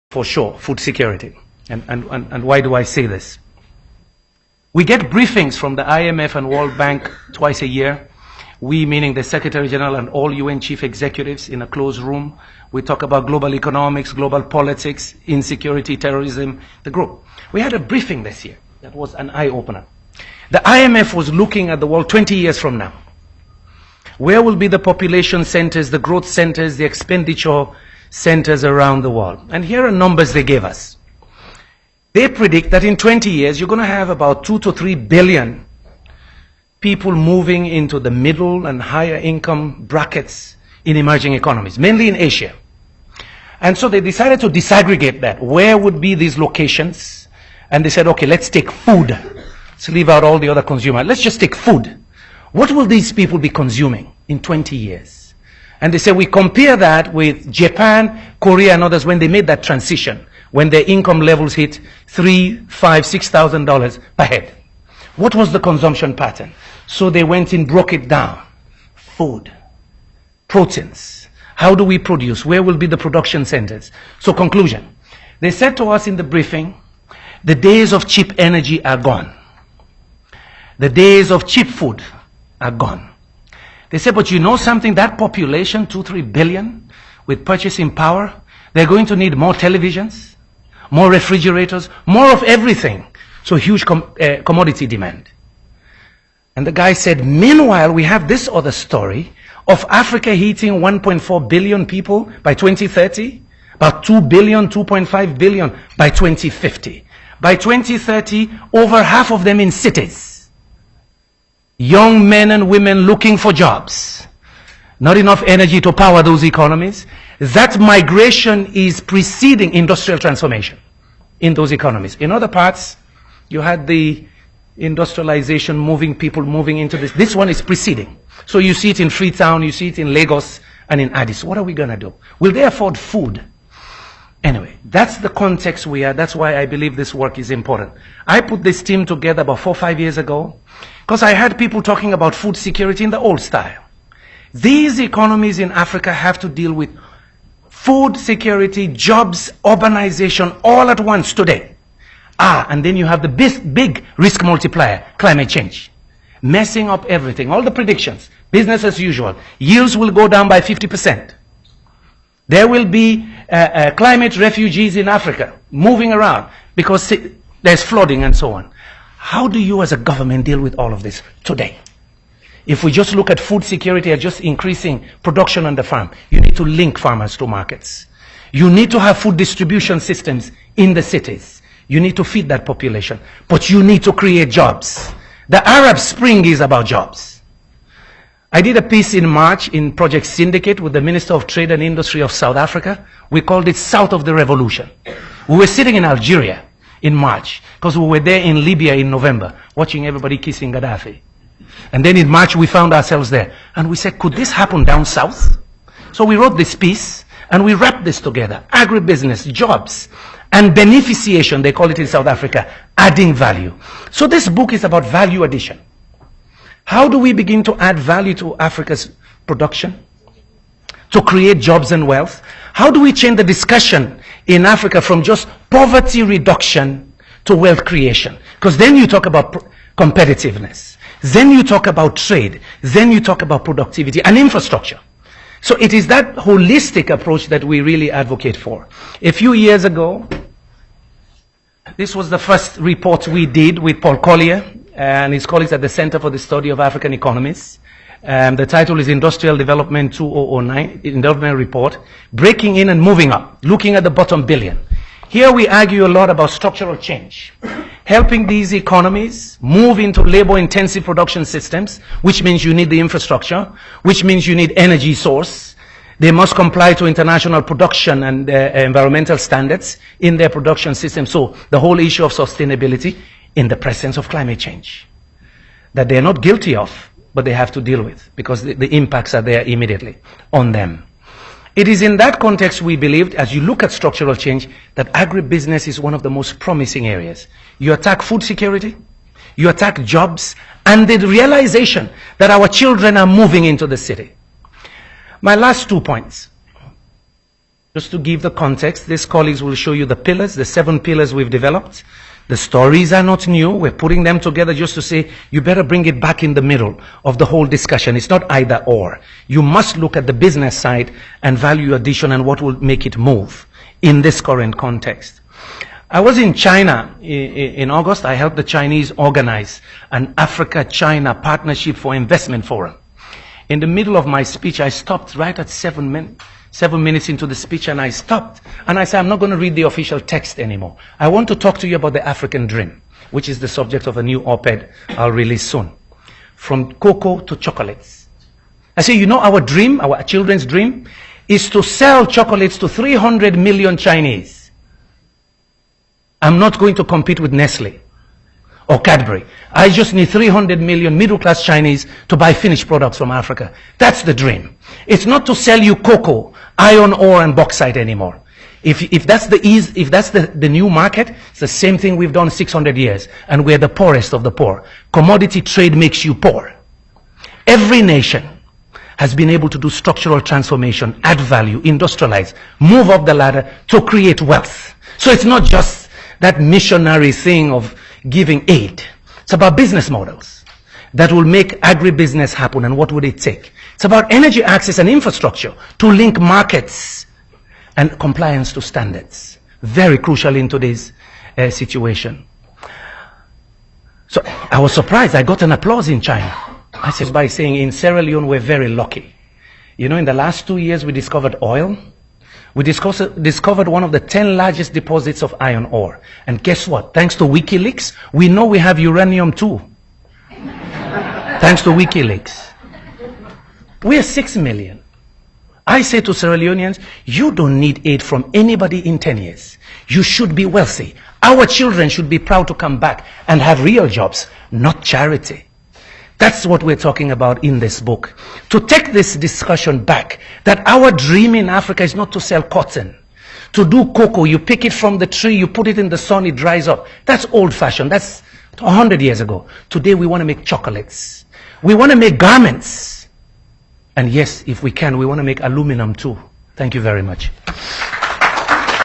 for sure, food security. And why do I say this? We get briefings from the IMF and World Bank twice a year. We, meaning the Secretary General and all UN chief executives in a closed room. We talk about global economics, global politics, insecurity, terrorism, the group. We had a briefing this year that was an eye-opener. The IMF was looking at the world 20 years from now. Where will be the population centers, the growth centers, the expenditure centers around the world? And here are numbers they gave us. They predict that in 20 years, you're going to have about 2 to 3 billion people moving into the middle and higher income brackets in emerging economies, mainly in Asia. And so they decided to disaggregate that. Where would be these locations? And they said, okay, let's take food. Let's leave out all the other consumers. Let's just take food. What will these people be consuming in 20 years? And they said, we compare that with Japan, Korea, and others when they made that transition, when their income levels hit $3,000, $5,000, $6,000 per head. What was the consumption pattern? So they went and broke it down. Food, proteins. How do we produce? Where will be the production centers? So conclusion. They said to us in the briefing, the days of cheap energy are gone. The days of cheap food are gone. They said, but you know something? That population, 2, 3 billion, with purchasing power, they're going to need more televisions, more refrigerators, more of everything. So huge commodity demand. And the guy said, meanwhile, we have this other story of Africa hitting 1.4 billion people by 2030, about 2 billion, 2.5 billion by 2050. By 2030, over half of them in cities. Young men and women looking for jobs. Not enough energy to power those economies. That migration is preceding industrial transformation in those economies. In other parts, you had the industrialization moving people moving into this. This one is preceding. So you see it in Freetown, you see it in Lagos and in Addis. What are we going to do? Will they afford food? Anyway, that's the context we are. That's why I believe this work is important. I put this team together about 4 or 5 years ago because I had people talking about food security in the old style. These economies in Africa have to deal with food security, jobs, urbanization all at once today. And then you have the big risk multiplier, climate change. Messing up everything. All the predictions, business as usual. Yields will go down by 50%. There will be climate refugees in Africa moving around because there's flooding and so on. How do you as a government deal with all of this today? If we just look at food security as just increasing production on the farm, you need to link farmers to markets. You need to have food distribution systems in the cities. You need to feed that population. But you need to create jobs. The Arab Spring is about jobs. I did a piece in March in Project Syndicate with the Minister of Trade and Industry of South Africa. We called it South of the Revolution. We were sitting in Algeria in March because we were there in Libya in November watching everybody kissing Gaddafi. And then in March we found ourselves there. And we said, could this happen down south? So we wrote this piece and we wrapped this together. Agribusiness, jobs, and beneficiation, they call it in South Africa, adding value. So this book is about value addition. How do we begin to add value to Africa's production? To create jobs and wealth? How do we change the discussion in Africa from just poverty reduction to wealth creation? Because then you talk about competitiveness. Then you talk about trade. Then you talk about productivity and infrastructure. So it is that holistic approach that we really advocate for. A few years ago, this was the first report we did with Paul Collier and his colleagues at the Center for the Study of African Economies. The title is Industrial Development 2009, Development Report, Breaking in and Moving Up, looking at the bottom billion. Here we argue a lot about structural change, helping these economies move into labor-intensive production systems, which means you need the infrastructure, which means you need energy source. They must comply to international production and environmental standards in their production system. So the whole issue of sustainability in the presence of climate change that they're not guilty of, but they have to deal with because the impacts are there immediately on them. It is in that context we believed, as you look at structural change, that agribusiness is one of the most promising areas. You attack food security, you attack jobs, and the realization that our children are moving into the city. My last 2 points. Just to give the context, these colleagues will show you the pillars, the 7 pillars we've developed. The stories are not new. We're putting them together just to say, you better bring it back in the middle of the whole discussion. It's not either or. You must look at the business side and value addition and what will make it move in this current context. I was in China in August. I helped the Chinese organize an Africa-China Partnership for Investment Forum. In the middle of my speech, I stopped right at 7 minutes into the speech, and I stopped. And I said, I'm not going to read the official text anymore. I want to talk to you about the African dream, which is the subject of a new op-ed I'll release soon. From cocoa to chocolates. I say, you know, our dream, our children's dream, is to sell chocolates to 300 million Chinese. I'm not going to compete with Nestle or Cadbury. I just need 300 million middle-class Chinese to buy finished products from Africa. That's the dream. It's not to sell you cocoa, iron ore, and bauxite anymore. If that's the new market, it's the same thing we've done 600 years, and we're the poorest of the poor. Commodity trade makes you poor. Every nation has been able to do structural transformation, add value, industrialize, move up the ladder to create wealth. So it's not just that missionary thing of giving aid. It's about business models that will make agribusiness happen. And what would it take? It's about energy access and infrastructure to link markets and compliance to standards. Very crucial in today's situation. So I was surprised. I got an applause in China. I said by saying in Sierra Leone we're very lucky. You know, in the last 2 years we discovered oil. We discovered one of the 10 largest deposits of iron ore. And guess what? Thanks to WikiLeaks, we know we have uranium too. Thanks to WikiLeaks. We're 6 million. I say to Sierra Leoneans, you don't need aid from anybody in 10 years. You should be wealthy. Our children should be proud to come back and have real jobs, not charity. That's what we're talking about in this book. To take this discussion back, that our dream in Africa is not to sell cotton. To do cocoa, you pick it from the tree, you put it in the sun, it dries up. That's old-fashioned. That's 100 years ago. Today we want to make chocolates. We want to make garments. And yes, if we can, we want to make aluminum too. Thank you very much.